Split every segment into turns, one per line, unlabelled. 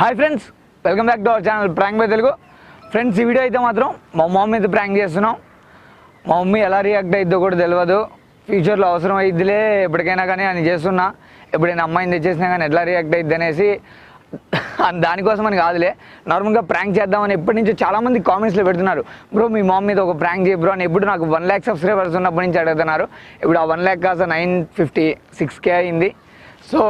Hi friends, welcome back to our channel prank by Telugu. Friends, ఈ video అయితే మాత్రం మా మమ్మీ అయితే ప్రాంక్ చేస్తున్నాం. మా మమ్మీ ఎలా రియాక్ట్ అయిద్దో కూడా తెలియదు. ఫ్యూచర్లో అవసరం అయిద్దిలే ఎప్పటికైనా కానీ అని చేస్తున్నా. ఎప్పుడైనా అమ్మాయిని తెచ్చేసినా కానీ ఎట్లా రియాక్ట్ అయిద్ది అనేసి దానికోసం అని కాదులే, నార్మల్గా ప్రాంక్ చేద్దామని ఎప్పటి నుంచో చాలామంది కామెంట్స్లో పెడుతున్నారు. బ్రో మీ మమ్మీ మీద ఒక ప్రాంక్ చేయ బ్రో అని ఎప్పుడు నాకు 1 lakh సబ్స్క్రైబర్స్ ఉన్నప్పటి నుంచి అడుగుతున్నారు. ఇప్పుడు ఆ 1 lakh కాస్త 956K అయింది. సో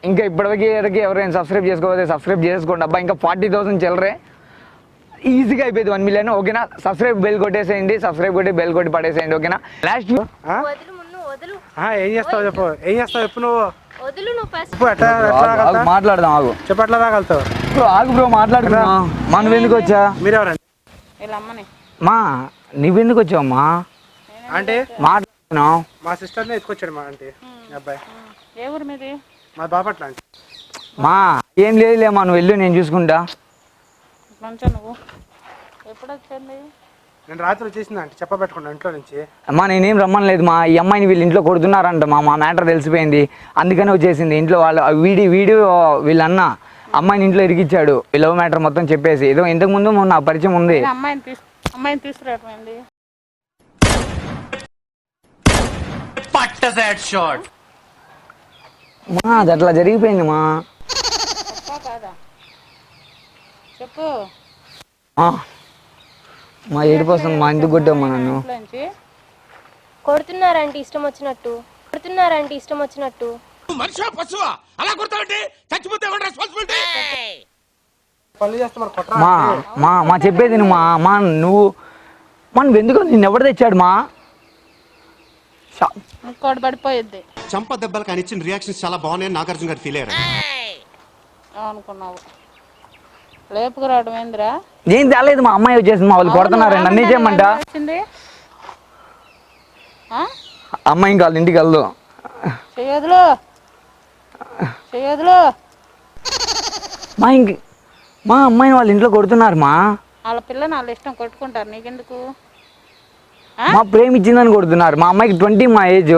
ఇంకా ఇప్పటివరకు ఎవరైనా సబ్స్క్రైబ్ చేసుకోకపోతే సబ్స్క్రైబ్ చేసుకోండి అబ్బా. ఇంకా 40,000 చిల్లరే, ఈజీగా అయిపోయింది 1 million. ఓకేనా? సబ్స్క్రైబ్ బెల్ కొట్టేసేయండి, సబ్స్క్రైబ్ కొట్టి బెల్ కొట్టి పడేసేయండి. ఓకేనా? లాస్ట్
ఏం చేస్తావు చెప్పు, ఏం చేస్తావు చెప్పు.
మాట్లాడదాం, ఆగు.
చెప్పు, ఎట్లా రాగలుగుతావు?
ఆగు బ్రో, మాట్లాడుతున్నా. మా నువ్వెందుకు వచ్చా?
మీరెవరండి?
మా నువ్వెందుకు వచ్చావమ్మా?
అంటే
మాట్లాడుతున్నావు.
మా సిస్టర్ని ఎత్తుకొచ్చాడు మా అంటే అబ్బాయి.
ఏ ఊరు మీది?
మా బాపట్ల అంటే.
మా ఏం లేదులేమ్మా, నువ్వు వెళ్ళు, నేను చూసుకుంటా.
నువ్వు ఎప్పుడు వచ్చింది?
నేను రాత్రి వచ్చేసింది అంటే చెప్పబెట్టుకున్నా ఇంట్లో నుంచి.
అమ్మా నేనేం రమ్మనలేదు మా. ఈ అమ్మాయిని వీళ్ళు ఇంట్లో కొడుతున్నారంట మా మ్యాటర్ తెలిసిపోయింది, అందుకనే వచ్చేసింది. ఇంట్లో వాళ్ళు వీడియో వీళ్ళన్న అమ్మాయిని ఇంట్లో ఇరికిచ్చాడు. ఈ లవ్ మ్యాటర్ మొత్తం చెప్పేసి. ఏదో ఇంతకు ముందు నా పరిచయం ఉంది.
అమ్మాయిని తీసుకురావటండి.
మా అది అట్లా జరిగిపోయింది మా.
చెప్పు.
మా ఏడుపు వస్తుంది మా. ఎందుకు కొట్టామ్మా నన్ను?
కొడుతున్నారంటే ఇష్టం వచ్చినట్టు, కొడుతున్నారంటే ఇష్టం వచ్చినట్టు.
మా మా మా చెప్పేది మా మా నువ్వు ఎందుకు నిన్ను ఎవరు తెచ్చాడు మా?
ఇంకోటి పడిపోయిద్ది.
చంప దెబ్బలు కానీ ఇచ్చిన రియాక్షన్స్ చాలా బాగున్నాయి. నాగార్జున గారు ఫీల్ అయ్యారు
అనుకున్నావు. లేపుకు రావడం ఏందిరా?
ఏం తేలేదు మా. అమ్మాయి వచ్చేసింది, మా వాళ్ళు కొడుతున్నారు. నన్ను చేయమంట. అమ్మాయి ఇంకా వాళ్ళ ఇంటికి వెళ్దు.
చేయదులు
మా మా అమ్మాయిని వాళ్ళ ఇంట్లో కొడుతున్నారు మా.
వాళ్ళ పిల్లని వాళ్ళ ఇష్టం కొట్టుకుంటారు, నీకెందుకు?
మా ప్రేమించిందని కొడుతున్నారు. మా అమ్మాయికి 20 మా ఏజ్,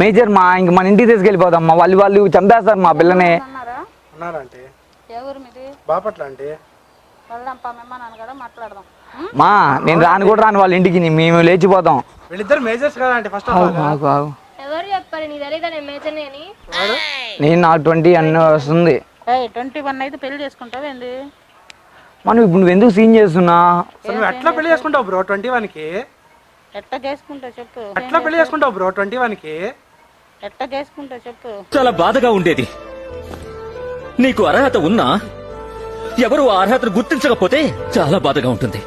మేజర్ మా. ఇంక మన ఇంటికి తీసుకెళ్ళిపోతాం మా. వాళ్ళు చంపేస్తారు మా పిల్లని.
బాపట్ల అంటే
మాట్లాడదాం.
మా నేను రాను కూడా రాను వాళ్ళ ఇంటికి, మేము లేచిపోతాం.
వీళ్ళిద్దరు మేజర్స్ కదా అంటే. ఫస్ట్
ఎవరు చెప్పారు? నీ తెలియదా నేను మేజర్ అని?
నేను నాకు 20 అన్న వస్తుంది.
21 అయితే పెళ్లి చేసుకుంటావు ఏంది?
మనం ఇప్పుడు నువ్వు ఎందుకు సీన్ చేస్తున్నా?
నువ్వు ఎట్లా పెళ్లి చేసుకుంటావు బ్రో 21కి?
ఎట్లా చేసుకుంటావు చెప్పు.
ఎట్లా పెళ్లి చేసుకుంటావు బ్రో 21కి?
ఎట్లా చేసుకుంటావు చెప్పు.
చాలా బాధగా ఉండేది. నీకు అర్హత ఉన్నా ఎవరు ఆ అర్హతను గుర్తించకపోతే చాలా బాధగా ఉంటుంది.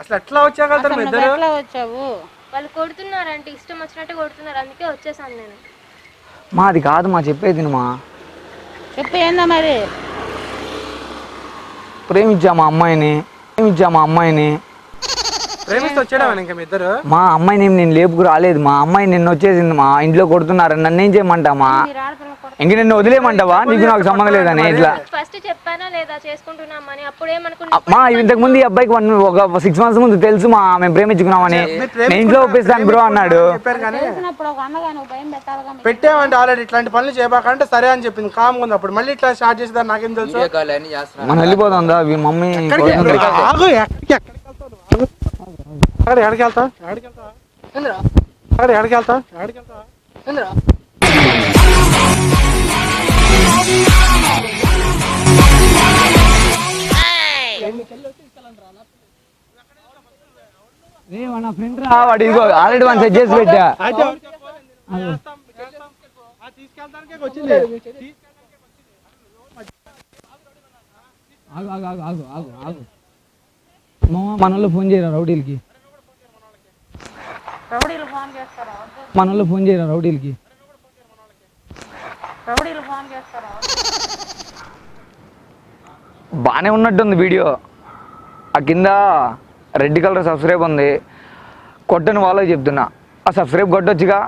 అసలు ఎట్లా వచ్చాగలుగుతారు ఇద్దరు?
ఎట్లా వచ్చావు?
వాళ్ళు కొడుతున్నారంటే ఇష్టం వచ్చినట్టు కొడుతున్నారు, అందుకే వచ్చేసాను నేను.
మాది కాదు మా చెప్పేది మా.
చెప్పు ఏందా మరి?
ప్రేమించా మా అమ్మాయిని.
ప్రేమిస్తే వచ్చాడా ఇంకా మీ ఇద్దరు?
మా అమ్మాయిని నేను లేపుకు రాలేదు మా. అమ్మాయి నిన్ను వచ్చేసింది మా. ఇంట్లో కొడుతున్నారు, నన్ను ఏం చేయమంటా మా? ఇంక నిన్ను వదిలేయమంటావా? నీకు నాకు సంబంధం లేదని ఇట్లా
ఫస్ట్ చెప్పానా లేదా చేసుకుంటున్నామని? అప్పుడు ఏమనుకున్నా
మా. ఇంతకు ముందు ఈ అబ్బాయికి ఒక 6 months ముందు తెలుసు మా, మేము ప్రేమించుకున్నామని. నేను ఇంట్లో ఒప్పిస్తాను బ్రో అన్నాడు.
పెట్టామంటే ఆల్రెడీ ఇట్లాంటి పనులు చేయబాకంటే సరే అని చెప్పింది, కామ్ ఉంది. అప్పుడు మళ్ళీ ఇట్లా స్టార్ట్ చేసేదాన్ని నాకేం తెలుసు.
మనం వెళ్ళిపోతుందా మమ్మీ?
ఎక్కడికి వెళ్తావు?
వాడు ఇదిగో ఆల్రెడీ వన్ సెట్ చేసి పెట్టా. మనలో ఫోన్ చేయరా రౌడీలకి? మనలో ఫోన్ చేయరా రౌడీలకి? బాగానే ఉన్నట్టుంది వీడియో. ఆ కింద రెడ్ కలర్ సబ్స్క్రైబ్ ఉంది, కొట్టని వాళ్ళకి చెప్తున్నా. ఆ సబ్స్క్రైబ్ కొట్టొచ్చుగా,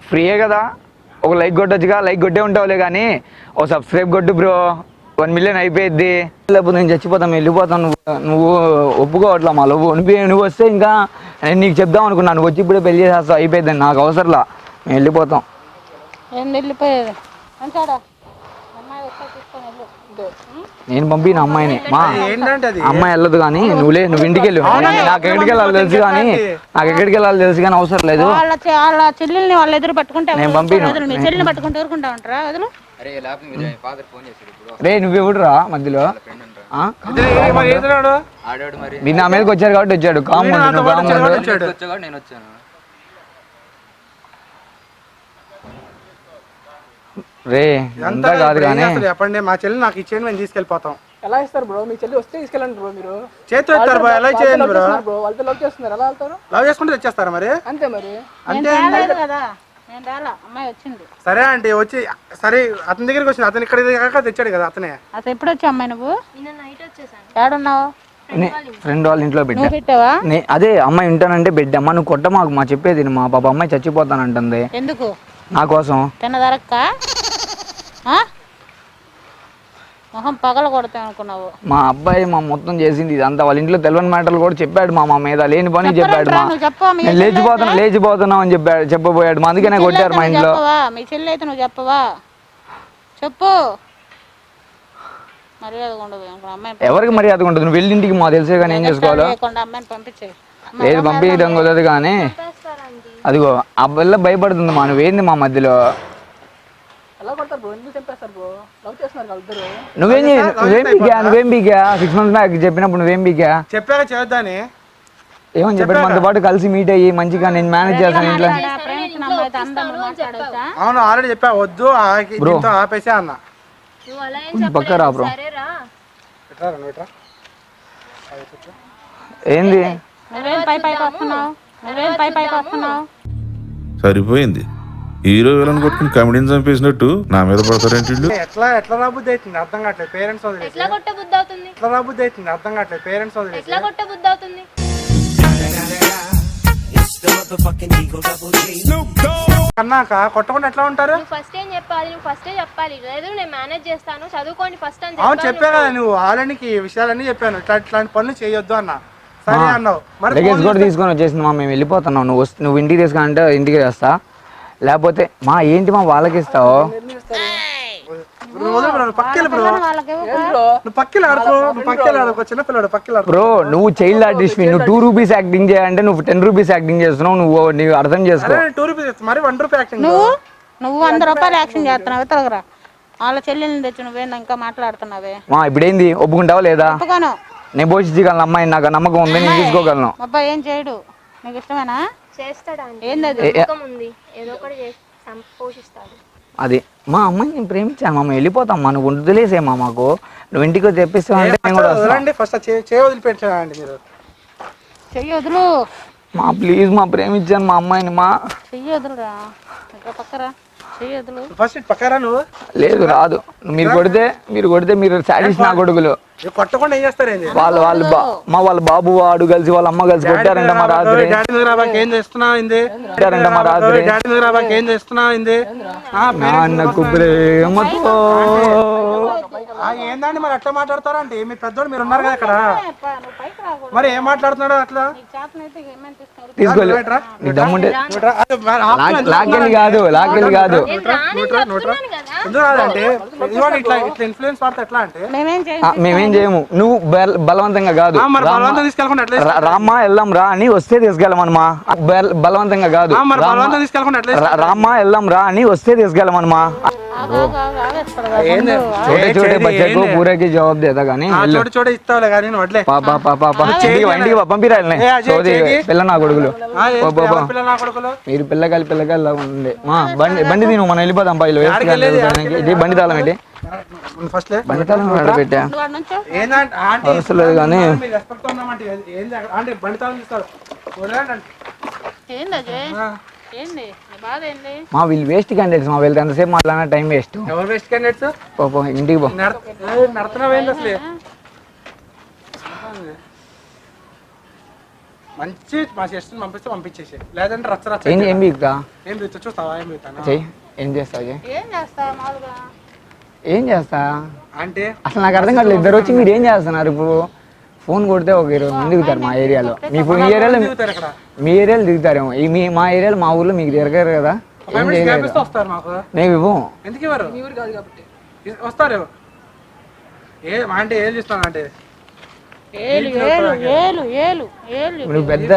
ఫ్రీయే కదా. ఒక లైక్ కొట్టొచ్చుగా. లైక్ కొట్టే ఉంటావులే కానీ ఓ సబ్స్క్రైబ్ కొట్టు బ్రో. 1 million అయిపోయిద్ది. లేకపోతే నేను చచ్చిపోతాను, వెళ్ళిపోతాను. నువ్వు ఒప్పుకోవట్లా మా లవ్. నువ్వు వస్తే ఇంకా నేను నీకు చెప్దాం అనుకున్నాను. నువ్వు వచ్చి ఇప్పుడే పెళ్లి చేసేస్తావు, అయిపోయింది. నాకు అవసరంలా, మేము వెళ్ళిపోతాం.
వెళ్ళిపోయేది అంటాడా?
నేను పంపిన అమ్మాయిని మా
ఏంటంటే అది
అమ్మాయి వెళ్ళదు కానీ నువ్వు ఇంటికి వెళ్ళు నాకు ఎక్కడికి వెళ్ళాలి తెలుసు కానీ తెలుసు కానీ అవసరం లేదు.
వాళ్ళ చెల్లెల్ని వాళ్ళ ఎదురు పట్టుకుంటే
నేను పంపిను.
మీ చెల్లిని పట్టుకుంటే ఊరుకుంటా ఉంటారా? వదులు.
రే నువ్వెవడురా మధ్యలో
మరి ఏదిరాడు?
మీరు నా మీదకి వచ్చారు కాబట్టి వచ్చాడు కామ్
వచ్చాడు.
రే అంతా కాదు కానీ
అసలు చెప్పండి, మా చెల్లి నాకు ఇచ్చేయండి, మేము తీసుకెళ్ళిపోతాం.
ఎలా ఇస్తారు బ్రో? మీ చెల్లి వస్తే తీసుకెళ్ళండి బ్రో. మీరు
చేతితో ఇస్తారు బ్రో, ఎలా చేయండి బ్రో?
బ్రో వాళ్ళతో లవ్ చేస్తున్నారు, ఎలా వెళ్తారు?
లవ్ చేసుకుంటే తెచ్చేస్తారా మరి?
అంతే మరి.
అంతే
రాలేదు కదా, నేను రాలా, అమ్మాయి వచ్చింది.
సరే అంటే వచ్చి సరే అతని దగ్గరికి వచ్చింది, అతను ఇక్కడ తెచ్చాడు కదా అతనే.
అసలు ఎప్పుడు వచ్చి అమ్మాయి నువ్వు?
నిన్న నైట్ వచ్చేసాను.
ఏడున్నావు?
ఫ్రెండ్ వాళ్ళ ఇంట్లో
నువ్వు పెట్టావా?
అదే అమ్మాయి ఉంటానంటే బిడ్డ అమ్మ నువ్వు కొట్ట మాకు మా చెప్పేది మా పాప అమ్మాయి చచ్చిపోతానంటుంది
ఎందుకు?
నా కోసం.
తిన్నదరక్క మొహం పగల కొడతా అనుకున్నావు.
మా అబ్బాయి మా మొత్తం చేసింది ఇదంతా వాళ్ళ ఇంట్లో తెలియని మ్యాటర్లు కూడా చెప్పాడు మా మీద లేని పని చెప్పాడు మా నేను లేచిపోతున్నా అని చెప్పబోయాడు మా అందుకనే కొట్టారు మా ఇంట్లో.
మీ చెల్లి అయితే నువ్వు చెప్పవా? చెప్పు. మర్యాద ఉండదు అమ్మాయి.
ఎవరికి మర్యాద ఉండదు? నువ్వు వెళ్ళి ఇంటికి మా తెలిసే కానీ ఏం చేసుకోవాలో.
అమ్మాయిని పంపించే.
లేదు పంపించడం కుదరదు కానీ అదిగో అబ్బాయిలో భయపడుతుంది మా నువ్వేంది మా మధ్యలో.
ఎలా కొడతారు బ్రో? ఎందుకు చంపేస్తారు బ్రో? లవ్ చేస్తున్నారు కదా ఇద్దరు.
నువ్వేం బీగా 6 months బ్యాక్ చెప్పినప్పుడు నువ్వేం బీగా
చెప్పాక చేద్దాని
ఏమని చెప్పాడు? మనతో పాటు కలిసి మీట్ అయ్యి మంచిగా నేను మేనేజ్ చేస్తాను ఇంట్లో.
అవును ఆల్రెడీ చెప్పా వద్దు దీంతో ఆపేసే అన్న.
నువ్వు అలా ఏం
పక్క రా బ్రో.
సరేరా?
ఏంది
నువ్వేం పైకి వస్తున్నావు?
సరిపోయింది. హీరో విలన్ కొట్టుకుని కమెడీని చంపేసినట్టు నా మీద పడతారేంటి?
ఎట్లా రాబుద్ది అవుతుంది అర్థం కావట్లేదు. పేరెంట్స్ వదిలేసి
ఎట్లా కొట్ట బుద్ధి అవుతుంది?
ఎట్లా రాబుద్ది అవుతుంది అర్థం కావట్లేదు. పేరెంట్స్ వదిలేసి
ఎట్లా కొట్ట బుద్ధి అవుతుంది?
అన్నాక కొట్టకుండా ఎట్లా ఉంటారు?
నువ్వు ఫస్ట్ ఏం చెప్పాలి? నువ్వు ఫస్టే చెప్పాలి. లేదు నేను మేనేజ్ చేస్తాను, చదువుకోండి ఫస్ట్ అని
అవును చెప్పా కదా నువ్వు ఆల్రెడీ ఈ విషయాలన్నీ చెప్పాను. ఇట్లాంటి పనులు చేయొద్దు అన్న. సరే అన్నావు. మరి
లగేజ్ కూడా తీసుకొని వచ్చేసింది మా మేము వెళ్ళిపోతున్నాం. నువ్వు ఇంటికి తీసుకుని ఇంటికి చేస్తా లేకపోతే మా ఏంటి మా వాళ్ళకి ఇస్తావు. బ్రో నువ్వు చైల్డ్ ఆర్టిస్ట్ నువ్వు 2 rupees యాక్టింగ్ చేయాలంటే నువ్వు 10 rupees యాక్టింగ్ చేస్తున్నావు. నువ్వు అర్థం చేసుకో.
నువ్వు 100 రూపాయలు యాక్షన్ చేస్తున్నావు. తొలగరా వాళ్ళ చెల్లెల్ని తెచ్చి నువ్వేందా ఇంకా మాట్లాడుతున్నావే?
మా ఇప్పుడు ఏంది ఒప్పుకుంటావా లేదా?
ఒప్పుకోను.
నేను పోషించగలను అమ్మాయి, నాకు నమ్మకం ఉంది, నేను తీసుకోగలను.
అబ్బాయి ఏం చేయడు, నీకు ఇష్టమేనా?
చేస్తాడా?
ఏంది
ఉంది ఏదో ఒకటి పోషిస్తాడు.
అది మా అమ్మాయి నేను ప్రేమించాను మామ వెళ్ళిపోతామ్మా. నువ్వు వదిలేసేమా మాకు. నువ్వు ఇంటికి తెప్పిస్తావు అంటే నేను కూడా
చెయ్యి వదులు
మా ప్లీజ్ మా ప్రేమించాను మా అమ్మాయిని మా.
చెయ్యి వదులురా పక్కరా. చెయ్యి వదులు
ఫస్ట్ పక్కరా. నువ్వు
లేదు రాదు. మీరు కొడితే మీరు సాటిస్ నా కొడుకులు
కొట్టకుండా ఏం చేస్తారు?
వాళ్ళ బాబు వాడు కలిసి వాళ్ళ అమ్మ కలిసి కొట్టారంట మా రాత్రి.
ఏం చేస్తున్నావు
మా రాత్రి
ఏం చేస్తున్నావు?
నాన్నకు ప్రేమతో
ఏందండి మరి అట్లా మాట్లాడతారంటే? మీ పెద్దోడు మీరు ఉన్నారు కదా ఇక్కడ, మరి ఏం మాట్లాడుతున్నాడు అట్లా?
తీసుకోలే నీ దమ్ముంటే లాకెళ్ళి కాదు
ఎందుకు రాదంటే ఇట్లా ఇన్ఫ్లుయెన్స్ పడితే ఎట్లా అంటే
మేమేం చేయము. నువ్వు బలవంతంగా కాదు. రామ్మా వెళ్దాం రా అని వస్తే తీసుకెళ్ళమనమా. బలవంతంగా కాదు. రామ్మా వెళ్దాం రా అని వస్తే తీసుకెళ్ళమనమా. छोटे बच्चे को पूरे की जवाब देता కానీ
చోట ఇస్తావులే కానీ వడ్లే
ఇంటికి పంపిరా పిల్ల నా కొడుకులు. మీరు పిల్లకాయలు ఉండే బండి తిను మనం వెళ్ళిపోతాం. పైలు బండి తాళం ఏంటి? బండి తాళం పెట్టా అవసరం కానీ మా వీళ్ళు వేస్ట్ క్యాండిడేట్స్. మా వీళ్ళకి ఎంతసేపు మాట్లాడినా టైం వేస్ట్.
ఎవరు వేస్ట్ క్యాండిడేట్స్?
పో ఇంటికి పో.
నడుతున్నావేంటి అసలు? మంచి మా సిస్టర్ని పంపిస్తే పంపించేసి, లేదంటే రచ్చ
ఏం బీక్తా
ఏం బీక్తా చూస్తావా? ఏం బీక్తాను
ఏం చేస్తావు?
ఏం చేస్తా
అంటే
అసలు నాకు అర్థం కావట్లేదు. ఇద్దరు వచ్చి మీరు ఏం చేస్తున్నారు? ఇప్పుడు ఫోన్ కొడితే ఒక 20 మంది దిగుతారు మా ఏరియాలో. మీ ఏరియాలో దిగుతారేమో. మా ఏరియాలో మా ఊర్లో మీకు తిరగారు కదా. ఏం చేయలేదు.
వస్తారు మాకు.
నేను ఇవ్వు.
ఎందుకు ఇవ్వరు? వస్తారు అంటే ఏం చూస్తాను అంటే
ఏలు ఏలు ఏలు ఏలు ఏలు
నువ్వు పెద్ద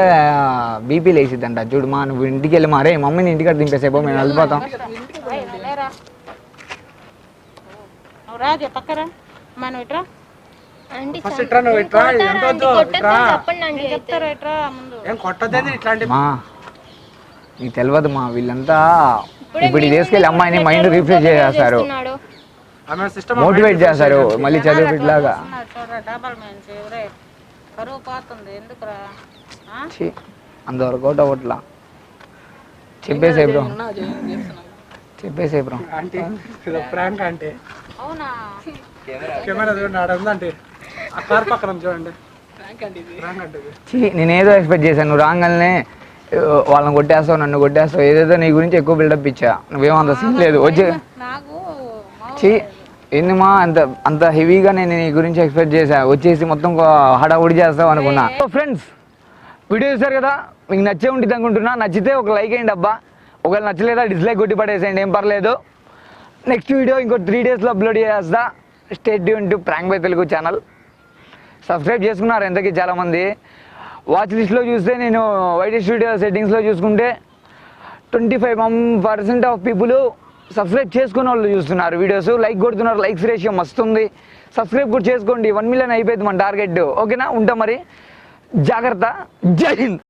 బీపీ లేసిద్దంట చూడు మా నువ్వు ఇంటికి వెళ్ళి మారే మమ్మీని ఇంటికి దింపేసేపో మేము వెళ్ళిపోతాం
లేరా నువ్వు రాజు పక్కరా మనం ఇట్రా
ఆంటీ
ఫస్ట్ ఇట్రా నువ్వు ఇట్రా ఎంత వద్దు ఇట్రా
చెప్పండి ఆంటీ అయితే.
చెప్తారా ఇట్రా ముందు
ఏం కొట్టద్దేంది ఇట్లాంటి
మా నీకు తెలియదు మా వీళ్ళంతా ఇప్పుడు ఇది తీసుకెళ్ళి అమ్మాయిని మైండ్ రిఫ్రెష్ చేస్తారు
ఉన్నాడు.
ఆమె సిస్టమ్
మోటివేట్ చేస్తారు మళ్ళీ చదువు బిడ్డలాగా
చూడరా డబల్ మెన్స్ ఎవరే కరువు పోతుంది ఎందుకురా ఆ?
అంతవరకు అవుట్ అవ్వట్లా చెప్పేసే బ్రో చెప్పేసే బ్రో
అంటే ప్రాంక్ అంటే
అవునా
కెమెరా చూడండి ఆడ ఉందంటే ఆ కార్ పక్కన ఉంది చూడండి ప్రాంక్ అంటే ఇది.
నేనేదో ఎక్స్పెక్ట్ చేశాను నువ్వు రాగానే వాళ్ళని కొట్టేస్తావు నన్ను కొట్టేస్తావు ఏదేదో నీ గురించి ఎక్కువ బిల్డప్ ఇచ్చా నువ్వేమంత సీన్ లేదు వచ్చి
నాకు
చీ ఏందిమా అంత అంత హెవీగా నేను నీ గురించి ఎక్స్పెక్ట్ చేశా వచ్చేసి మొత్తం హడావుడి చేస్తావు అనుకున్నా ఫ్రెండ్స్ వీడియో చూసారు కదా మీకు నచ్చే ఉంటుంది అనుకుంటున్నా నచ్చితే ఒక లైక్ అయ్యండి అబ్బా ఒకవేళ నచ్చలేదా డిస్లైక్ కొట్టి పడేసేయండి ఏం పర్లేదు నెక్స్ట్ వీడియో ఇంకో 3 డేస్లో అప్లోడ్ చేస్తా state tune to prank by Telugu channel subscribe చేసుకున్నారు ఎంతకీ చాలామంది వాచ్ లిస్ట్లో చూస్తే నేను వైటీ స్టూడియో సెట్టింగ్స్లో చూసుకుంటే 25% ఆఫ్ పీపుల్ సబ్స్క్రైబ్ చేసుకున్న వాళ్ళు చూస్తున్నారు వీడియోస్ లైక్ కొడుతున్నారు లైక్స్ రేషియో మస్తు ఉంది సబ్స్క్రైబ్ కూడా చేసుకోండి 1 మిలియన్ అయిపోయింది మన టార్గెట్ ఓకేనా ఉంటాం మరి జాగ్రత్త జై హింద్